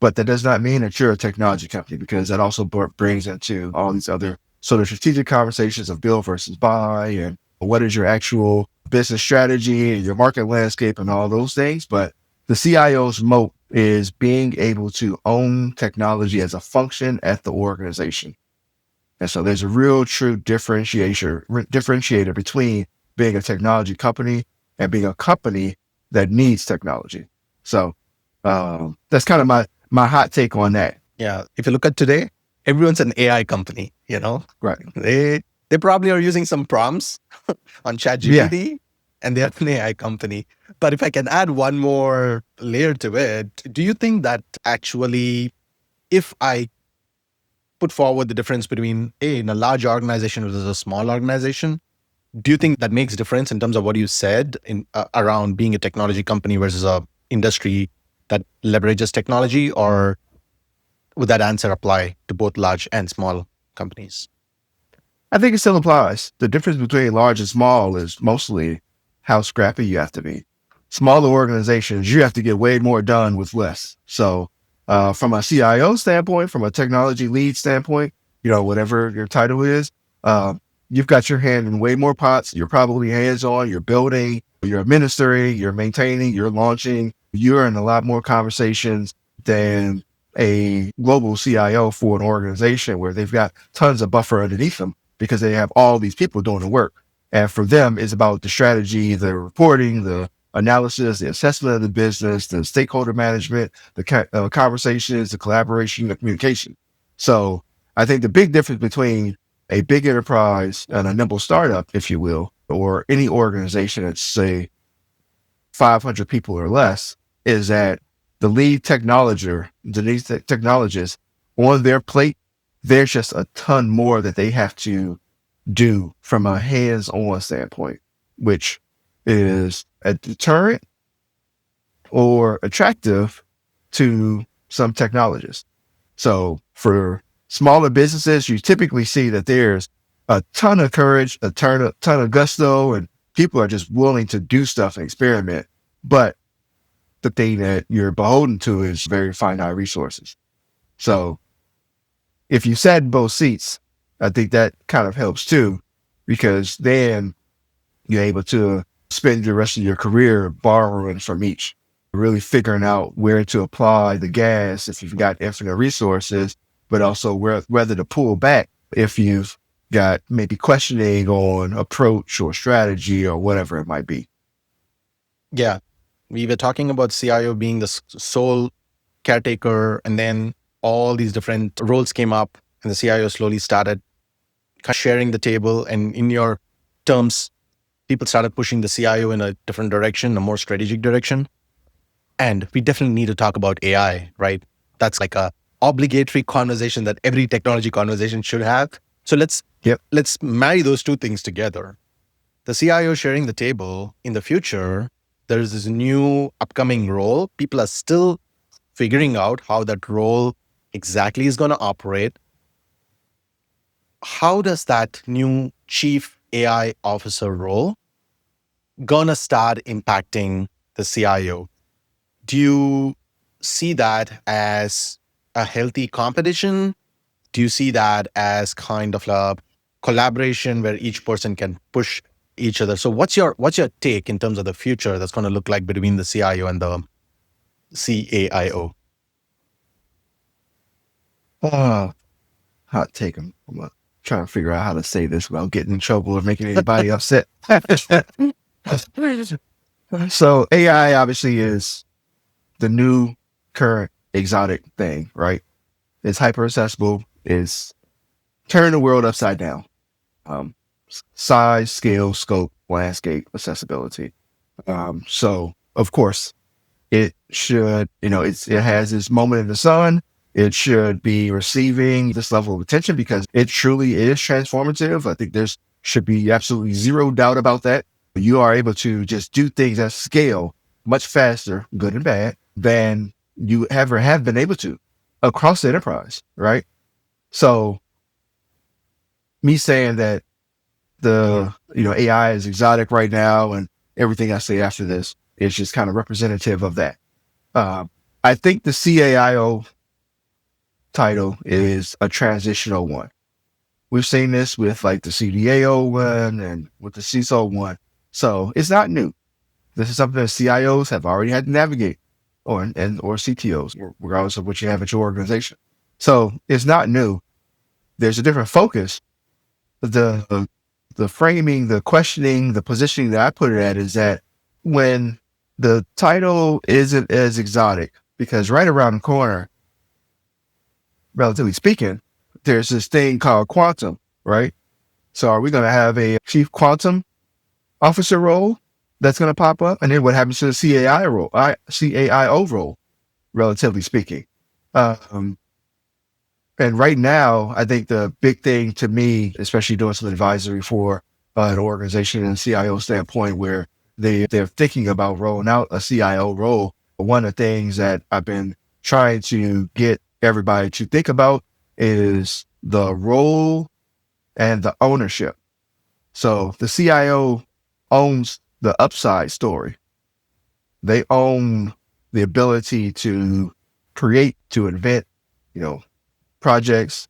But that does not mean that you're a technology company, because that also brings into all these other sort of strategic conversations of build versus buy, and what is your actual business strategy and your market landscape and all those things. But the CIO's moat is being able to own technology as a function at the organization. And so there's a real true differentiator between being a technology company and being a company that needs technology. So that's kind of my hot take on that.
Yeah. If you look at today, everyone's an AI company,
Right.
They probably are using some prompts on ChatGPT, and they're an AI company. But if I can add one more layer to it, do you think that actually, if I put forward the difference between in a large organization versus a small organization, do you think that makes difference in terms of what you said in around being a technology company versus a industry that leverages technology, or would that answer apply to both large and small companies?
I think it still applies. The difference between large and small is mostly how scrappy you have to be. Smaller organizations, you have to get way more done with less. So from a CIO standpoint, from a technology lead standpoint, whatever your title is, you've got your hand in way more pots. You're probably hands-on, you're building, you're administering, you're maintaining, you're launching. You're in a lot more conversations than a global CIO for an organization where they've got tons of buffer underneath them because they have all these people doing the work. And for them, it's about the strategy, the reporting, the analysis, the assessment of the business, the stakeholder management, the conversations, the collaboration, the communication. So I think the big difference between a big enterprise and a nimble startup, if you will, or any organization that's, say, 500 people or less, is that the lead technologist on their plate, there's just a ton more that they have to do from a hands-on standpoint, which is a deterrent or attractive to some technologists. So for smaller businesses, you typically see that there's a ton of courage, a ton of gusto, and people are just willing to do stuff and experiment. But the thing that you're beholden to is very finite resources. So if you sat in both seats, I think that kind of helps too, because then you're able to spend the rest of your career borrowing from each, really figuring out where to apply the gas if you've got infinite resources, but also whether to pull back if you've got maybe questioning on approach or strategy or whatever it might be.
Yeah. We were talking about CIO being the sole caretaker, and then all these different roles came up, and the CIO slowly started sharing the table. And in your terms, people started pushing the CIO in a different direction, a more strategic direction. And we definitely need to talk about AI, right? That's like a obligatory conversation that every technology conversation should have. So let's marry those two things together. The CIO sharing the table in the future, there's this new upcoming role. People are still figuring out how that role exactly is going to operate. How does that new chief AI officer role gonna start impacting the CIO? Do you see that as a healthy competition? Do you see that as kind of a collaboration where each person can push each other? So what's your take in terms of the future that's going to look like between the CIO and the CAIO?
hot take. I'm trying to figure out how to say this without getting in trouble or making anybody upset. So AI obviously is the new current exotic thing, right? It's hyper accessible. It's turning the world upside down. Size, scale, scope, landscape, accessibility. So of course it should, it has this moment in the sun. It should be receiving this level of attention because it truly is transformative. I think there's should be absolutely zero doubt about that. You are able to just do things at scale much faster, good and bad, than you ever have been able to across the enterprise, right? So me saying that the AI is exotic right now and everything I say after this is just kind of representative of that. I think the CAIO title is a transitional one. We've seen this with like the CDAO one and with the CISO one. So it's not new. This is something that CIOs have already had to navigate, or CTOs, regardless of what you have at your organization. So it's not new. There's a different focus. The framing, the questioning, the positioning that I put it at is that when the title isn't as exotic, because right around the corner, relatively speaking, there's this thing called quantum, right? So are we going to have a chief quantum officer role that's going to pop up? And then what happens to the CAIO role, relatively speaking? And right now, I think the big thing to me, especially doing some advisory for an organization and CIO standpoint where they're thinking about rolling out a CIO role, one of the things that I've been trying to get everybody to think about is the role and the ownership. So the CIO owns the upside story. They own the ability to create, to invent, projects,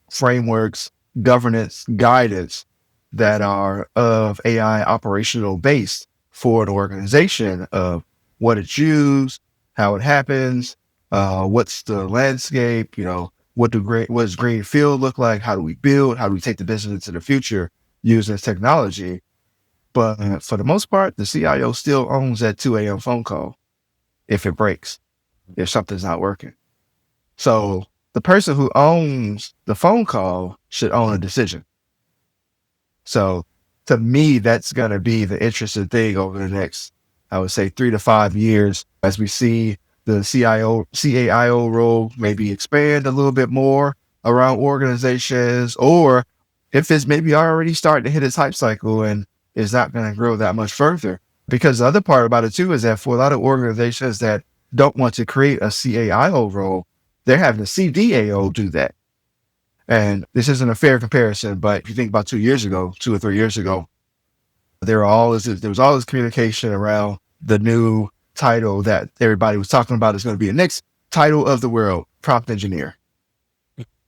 frameworks, governance, guidance that are of AI operational based for an organization of what it's used, how it happens, what's the landscape, what does green field look like? How do we build? How do we take the business into the future using this technology? But for the most part, the CIO still owns that 2 a.m. phone call if it breaks, if something's not working. So the person who owns the phone call should own a decision. So to me, that's going to be the interesting thing over the next, I would say, 3 to 5 years as we see the CAIO role maybe expand a little bit more around organizations, or if it's maybe already starting to hit its hype cycle and is not going to grow that much further. Because the other part about it too is that for a lot of organizations that don't want to create a CAIO role, they're having the CDAO do that. And this isn't a fair comparison, but if you think about 2 or 3 years ago, there was all this communication around the new title that everybody was talking about is going to be the next title of the world, prompt engineer.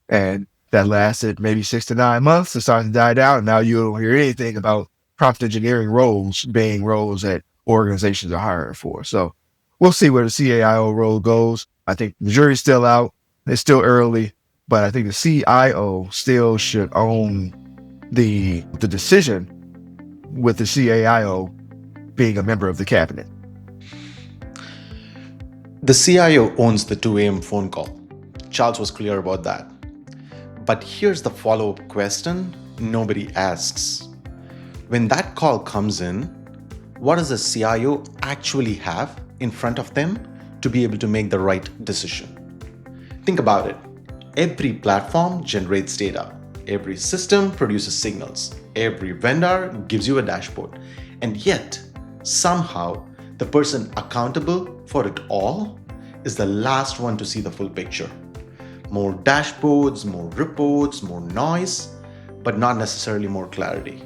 And that lasted maybe 6 to 9 months. It started to die down. And now you don't hear anything about prompt engineering roles being roles that organizations are hiring for. So we'll see where the CAIO role goes. I think the jury's still out. It's still early, but I think the CIO still should own the decision, with the CAIO being a member of the cabinet.
The CIO owns the 2 a.m. phone call. Charles was clear about that. But here's the follow-up question nobody asks. When that call comes in, what does the CIO actually have in front of them to be able to make the right decision? Think about it. Every platform generates data. Every system produces signals. Every vendor gives you a dashboard. And yet, somehow, the person accountable for it all is the last one to see the full picture. More dashboards, more reports, more noise, but not necessarily more clarity.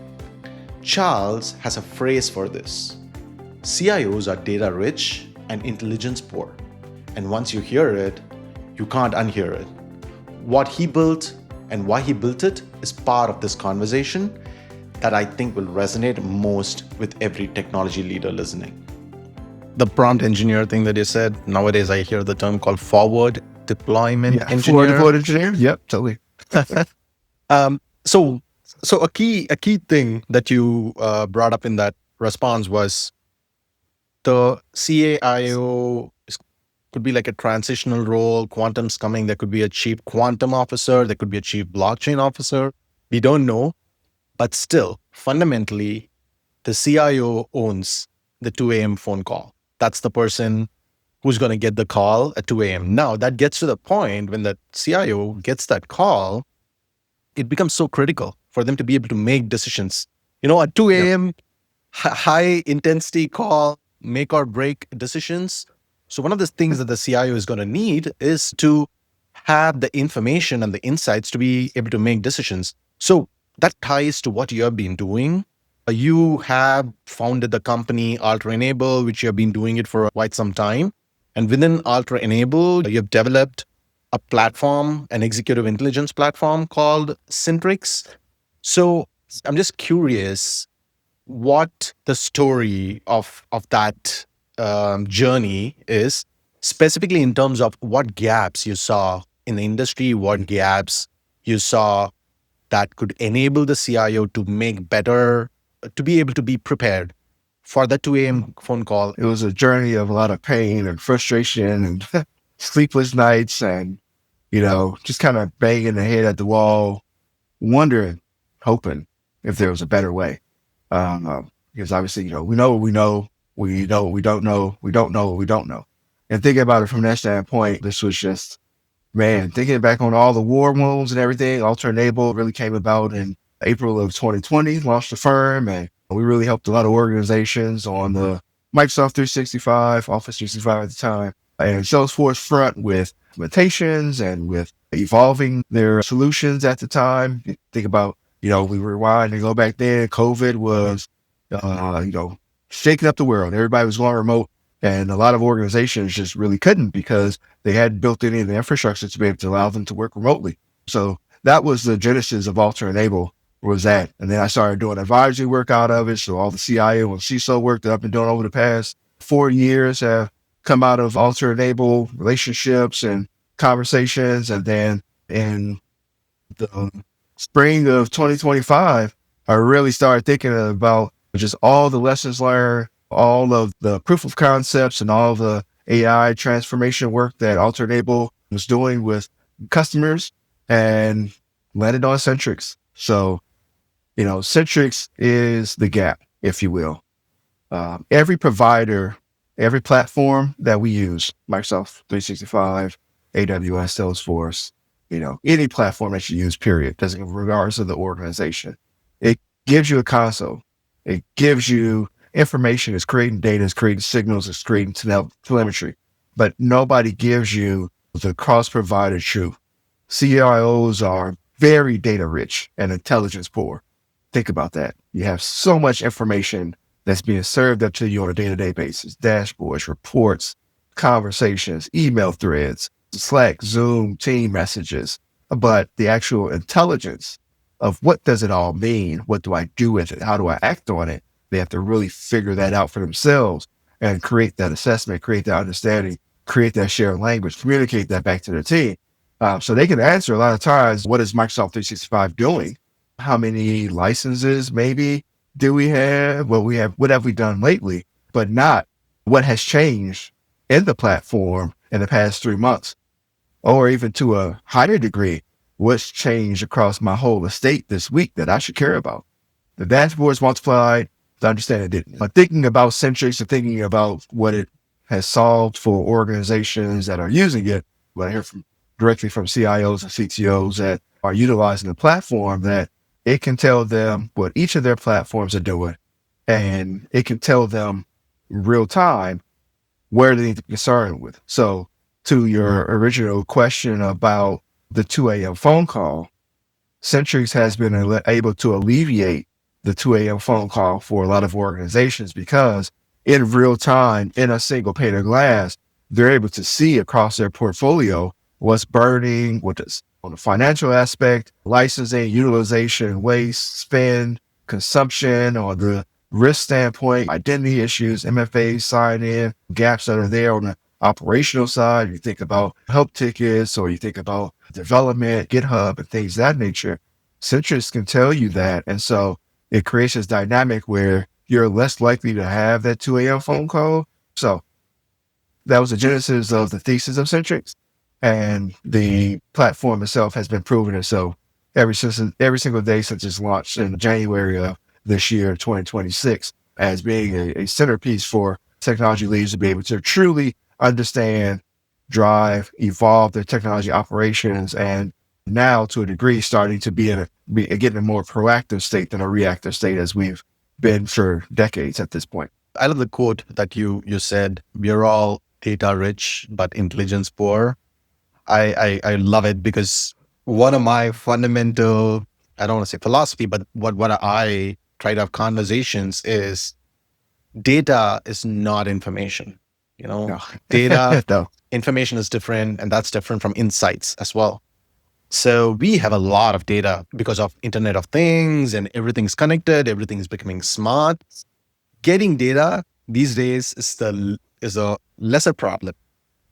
Charles has a phrase for this. CIOs are data rich and intelligence poor. And once you hear it, you can't unhear it. What he built and why he built it is part of this conversation that I think will resonate most with every technology leader listening.
The prompt engineer thing that you said, nowadays I hear the term called forward deployment
Yeah,
engineer.
forward deployed engineer. Yep, totally.
So a key thing that you brought up in that response was the CAIO could be like a transitional role. Quantum's coming. There could be a chief quantum officer. There could be a chief blockchain officer. We don't know, but still, fundamentally, the CIO owns the 2 a.m. phone call. That's the person who's going to get the call at 2 a.m. Now, that gets to the point when the CIO gets that call, it becomes so critical for them to be able to make decisions. At 2 a.m., high intensity call, make or break decisions. So one of the things that the CIO is going to need is to have the information and the insights to be able to make decisions. So that ties to what you have been doing. You have founded the company AlterEnable, which you have been doing it for quite some time. And within AlterEnable, you have developed a platform, an executive intelligence platform called Syntrix. So I'm just curious what the story of that journey is, specifically in terms of what gaps you saw in the industry, what gaps you saw that could enable the CIO to make better, to be able to be prepared for the 2 a.m. phone call.
It was a journey of a lot of pain and frustration and sleepless nights and, just kind of banging the head at the wall, wondering, hoping if there was a better way. Because obviously, we know what we know, we know what we don't know, we don't know what we don't know. And thinking about it from that standpoint, this was just, thinking back on all the war wounds and everything, AlterEnable really came about in April of 2020, launched the firm, and we really helped a lot of organizations on the Microsoft 365, Office 365 at the time, and Salesforce front with implementations and with evolving their solutions at the time. Think about, we rewind and go back then, COVID was, shaking up the world. Everybody was going remote. And a lot of organizations just really couldn't because they hadn't built any of the infrastructure to be able to allow them to work remotely. So that was the genesis of AlterEnable, was that. And then I started doing advisory work out of it. So all the CIO and CISO work that I've been doing over the past 4 years have come out of AlterEnable relationships and conversations. And then in the spring of 2025, I really started thinking about just all the lessons learned, all of the proof of concepts and all the AI transformation work that AlterEnable was doing with customers, and landed on Syntrix. So, Syntrix is the gap, if you will. Every provider, every platform that we use, Microsoft 365, AWS, Salesforce, any platform that you use, period, doesn't regardless of the organization, it gives you a console. It gives you information, it's creating data, it's creating signals, it's creating telemetry, but nobody gives you the cross-provider truth. CIOs are very data rich and intelligence poor. Think about that. You have so much information that's being served up to you on a day-to-day basis, dashboards, reports, conversations, email threads, Slack, Zoom, team messages, but the actual intelligence of what does it all mean? What do I do with it? How do I act on it? They have to really figure that out for themselves and create that assessment, create that understanding, create that shared language, communicate that back to their team. So they can answer a lot of times, what is Microsoft 365 doing? How many licenses maybe do we have? What have we done lately? But not what has changed in the platform in the past 3 months, or even to a higher degree, what's changed across my whole estate this week that I should care about. The dashboard's multiplied. To understand it didn't. But thinking about Syntrix and thinking about what it has solved for organizations that are using it, what I hear directly from CIOs and CTOs that are utilizing the platform, that it can tell them what each of their platforms are doing, and it can tell them in real time where they need to be concerned with. So to your original question about the 2 a.m. phone call, Syntrix has been able to alleviate the 2 a.m. phone call for a lot of organizations because in real time, in a single pane of glass, they're able to see across their portfolio what's burning, what is on the financial aspect, licensing, utilization, waste, spend, consumption, on the risk standpoint, identity issues, MFAs, sign in, gaps that are there on the operational side, you think about help tickets, or you think about development, GitHub, and things of that nature, Centrix can tell you that. And so it creates this dynamic where you're less likely to have that 2 a.m. phone call. So that was the genesis of the thesis of Centrix. And the platform itself has been proven itself every single day since its launch in January of this year, 2026, as being a centerpiece for technology leaders to be able to truly understand, drive, evolve their technology operations, and now to a degree starting to getting a more proactive state than a reactive state as we've been for decades at this point.
I love the quote that you said, we're all data rich, but intelligence poor. I love it, because one of my fundamental, I don't want to say philosophy, but what I try to have conversations is data is not information.
No.
Data,
No.
information is different, and that's different from insights as well. So we have a lot of data because of Internet of Things, and everything's connected, everything's becoming smart. Getting data these days is a lesser problem.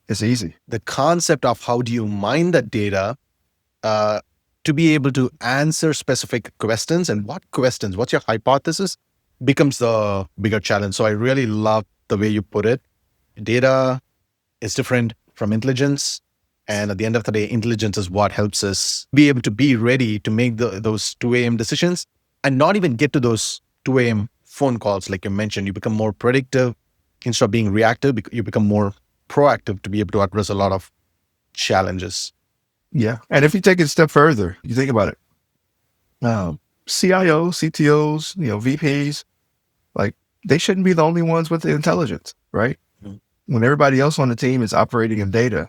It's easy.
The concept of how do you mine that data to be able to answer specific questions, and what's your hypothesis, becomes the bigger challenge. So I really love the way you put it. Data is different from intelligence. And at the end of the day, intelligence is what helps us be able to be ready to make those 2 a.m. decisions, and not even get to those 2 a.m. phone calls. Like you mentioned, you become more predictive. Instead of being reactive, you become more proactive to be able to address a lot of challenges.
Yeah. And if you take it a step further, you think about it. CIOs, CTOs, VPs, like, they shouldn't be the only ones with the intelligence, right? Mm-hmm. When everybody else on the team is operating in data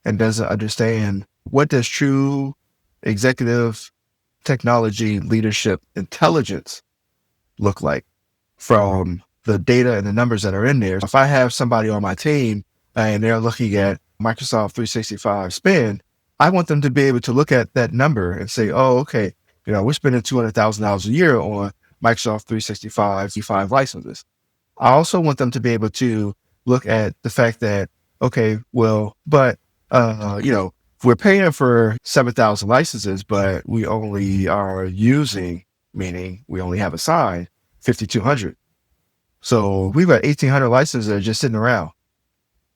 and doesn't understand what does true executive technology leadership intelligence look like from the data and the numbers that are in there. If I have somebody on my team and they're looking at Microsoft 365 spend, I want them to be able to look at that number and say, oh, okay, we're spending $200,000 a year on Microsoft 365 licenses. I also want them to be able to look at the fact that, okay, well, but, we're paying for 7,000 licenses, but we only are using, meaning we only have assigned 5,200. So we've got 1,800 licenses that are just sitting around.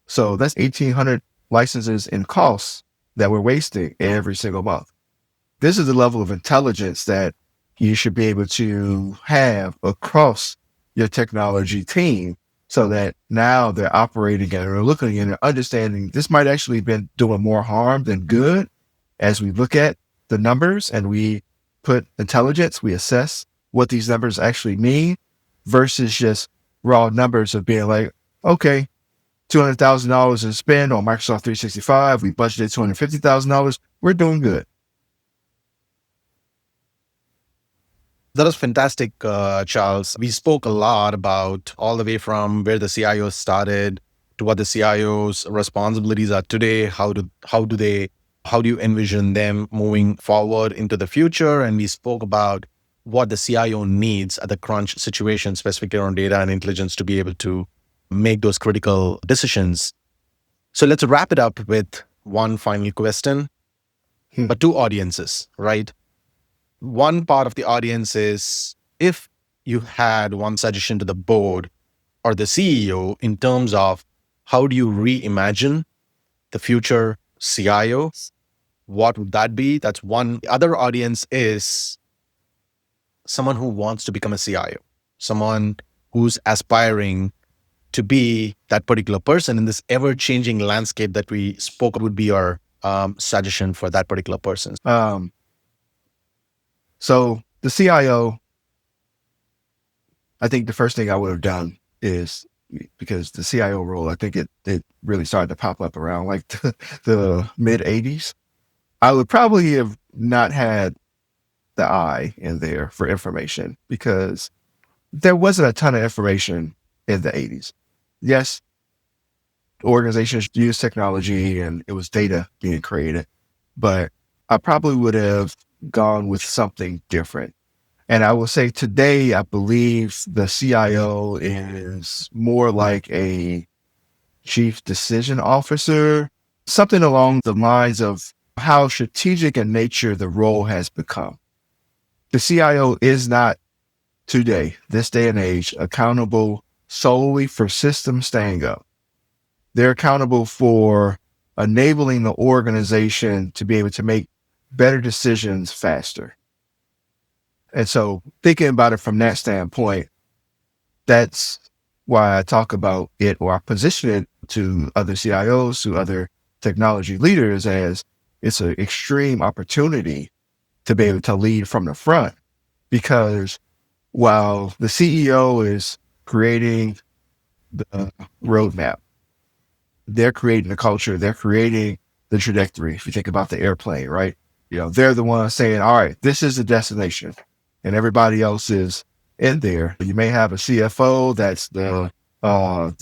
So that's 1,800 licenses in costs that we're wasting every single month. This is the level of intelligence that you should be able to have across your technology team, so that now they're operating and they're looking and they're understanding this might actually been doing more harm than good. As we look at the numbers and we put intelligence, we assess what these numbers actually mean, versus just raw numbers of being like, okay, $200,000 to spend on Microsoft 365. We budgeted $250,000. We're doing good.
That was fantastic, Charles. We spoke a lot about all the way from where the CIO started to what the CIO's responsibilities are today. How do you envision them moving forward into the future? And we spoke about what the CIO needs at the crunch situation, specifically around data and intelligence, to be able to make those critical decisions. So let's wrap it up with one final question, but two audiences, right? One part of the audience is, if you had one suggestion to the board or the CEO in terms of how do you reimagine the future CIO, what would that be? That's one. The other audience is someone who wants to become a CIO, someone who's aspiring to be that particular person in this ever-changing landscape that we spoke. Would be our suggestion for that particular person?
So the CIO, I think the first thing I would have done is, because the CIO role, I think it really started to pop up around like the mid 80s. I would probably have not had the I in there for information, because there wasn't a ton of information in the 80s. Yes, organizations use technology and it was data being created, but I probably would have gone with something different. And I will say today, I believe the CIO is more like a chief decision officer, something along the lines of how strategic in nature the role has become. The CIO is not today, this day and age, accountable solely for systems staying up. They're accountable for enabling the organization to be able to make better decisions faster. And so thinking about it from that standpoint, that's why I talk about it, or I position it to other CIOs, to other technology leaders, as it's an extreme opportunity to be able to lead from the front. Because while the CEO is creating the roadmap, they're creating the culture, they're creating the trajectory. If you think about the airplane, right? They're the ones saying, all right, this is the destination, and everybody else is in there. You may have a CFO that's the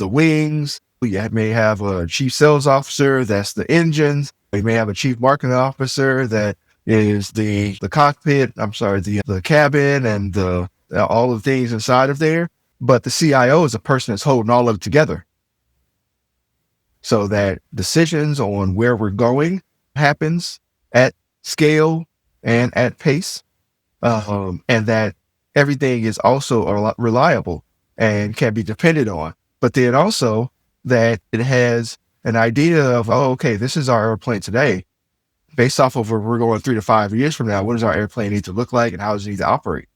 wings. You may have a chief sales officer that's the engines. You may have a chief marketing officer that is the cockpit. The cabin and the all the things inside of there. But the CIO is a person that's holding all of it together, so that decisions on where we're going happens at scale and at pace, and that everything is also reliable and can be depended on. But then also that it has an idea of, okay, this is our airplane today. Based off of where we're going 3 to 5 years from now, what does our airplane need to look like and how does it need to operate?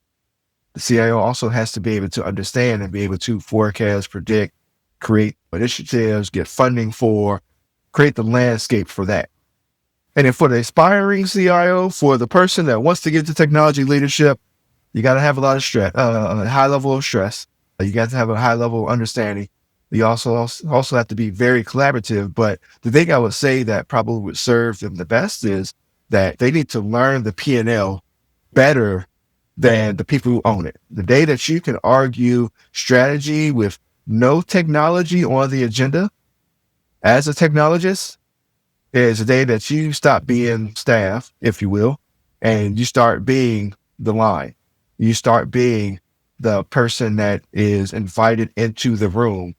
The CIO also has to be able to understand and be able to forecast, predict, create initiatives, get funding for, create the landscape for that. And then for the aspiring CIO, for the person that wants to get to technology leadership, you got to have a lot of stress, a high level of stress. You got to have a high level of understanding. You also have to be very collaborative. But the thing I would say that probably would serve them the best is that they need to learn the P&L better than the people who own it. The day that you can argue strategy with no technology on the agenda as a technologist is the day that you stop being staff, if you will, and you start being the line. You start being the person that is invited into the room,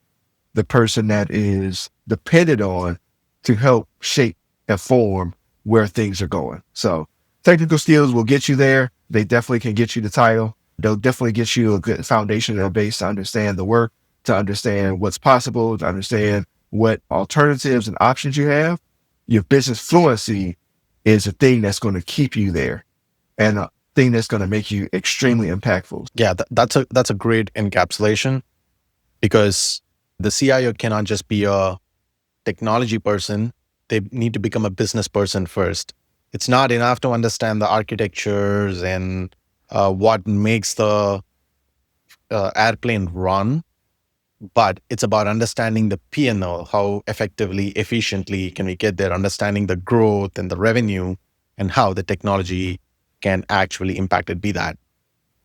the person that is depended on to help shape and form where things are going. So technical skills will get you there. They definitely can get you the title. They'll definitely get you a good foundation and a base to understand the work, to understand what's possible, to understand what alternatives and options you have. Your business fluency is a thing that's going to keep you there and a thing that's going to make you extremely impactful.
Yeah, that's a great encapsulation, because the CIO cannot just be a technology person. They need to become a business person first. It's not enough to understand the architectures and what makes the airplane run, but it's about understanding the P&L, how effectively, efficiently can we get there, understanding the growth and the revenue and how the technology can actually impact it, be that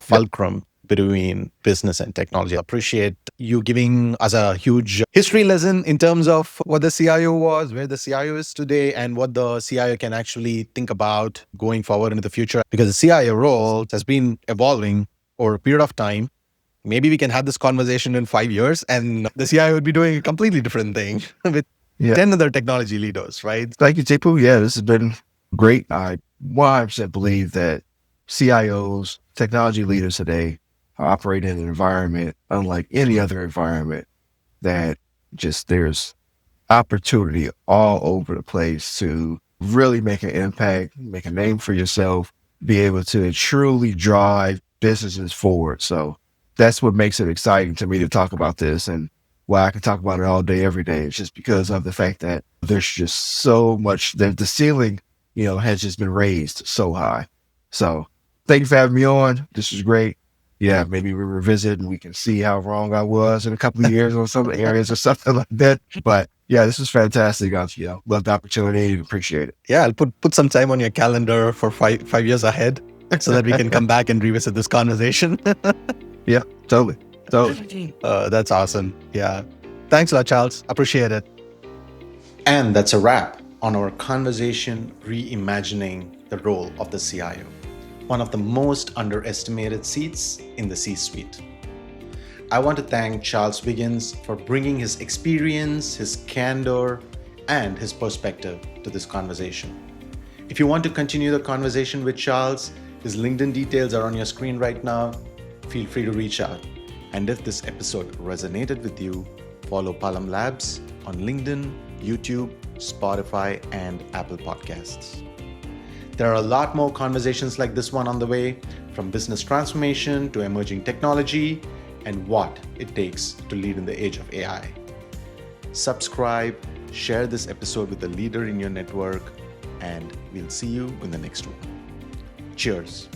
fulcrum between business and technology. I appreciate you giving us a huge history lesson in terms of what the CIO was, where the CIO is today, and what the CIO can actually think about going forward into the future. Because the CIO role has been evolving over a period of time. Maybe we can have this conversation in 5 years and the CIO would be doing a completely different thing with 10 other technology leaders, right?
Thank you, Tipu. Yeah, this has been great. I 100% believe that CIOs, technology leaders today, are operating in an environment unlike any other environment, that just there's opportunity all over the place to really make an impact, make a name for yourself, be able to truly drive businesses forward. So that's what makes it exciting to me to talk about this, and why I can talk about it all day, every day. It's just because of the fact that there's just so much, that the ceiling, has just been raised so high. So thank you for having me on. This was great. Yeah, maybe we revisit and we can see how wrong I was in a couple of years on some areas or something like that. But yeah, this was fantastic. Love the opportunity. Appreciate it.
Yeah, I'll put some time on your calendar for five years ahead so that we can come back and revisit this conversation.
Yeah, totally.
That's awesome. Yeah. Thanks a lot, Charles. Appreciate it.
And that's a wrap on our conversation reimagining the role of the CIO, one of the most underestimated seats in the C-suite. I want to thank Charles Wiggins for bringing his experience, his candor, and his perspective to this conversation. If you want to continue the conversation with Charles, his LinkedIn details are on your screen right now. Feel free to reach out. And if this episode resonated with you, follow Paalam Labs on LinkedIn, YouTube, Spotify, and Apple Podcasts. There are a lot more conversations like this one on the way, from business transformation to emerging technology and what it takes to lead in the age of AI. Subscribe, share this episode with a leader in your network, and we'll see you in the next one. Cheers.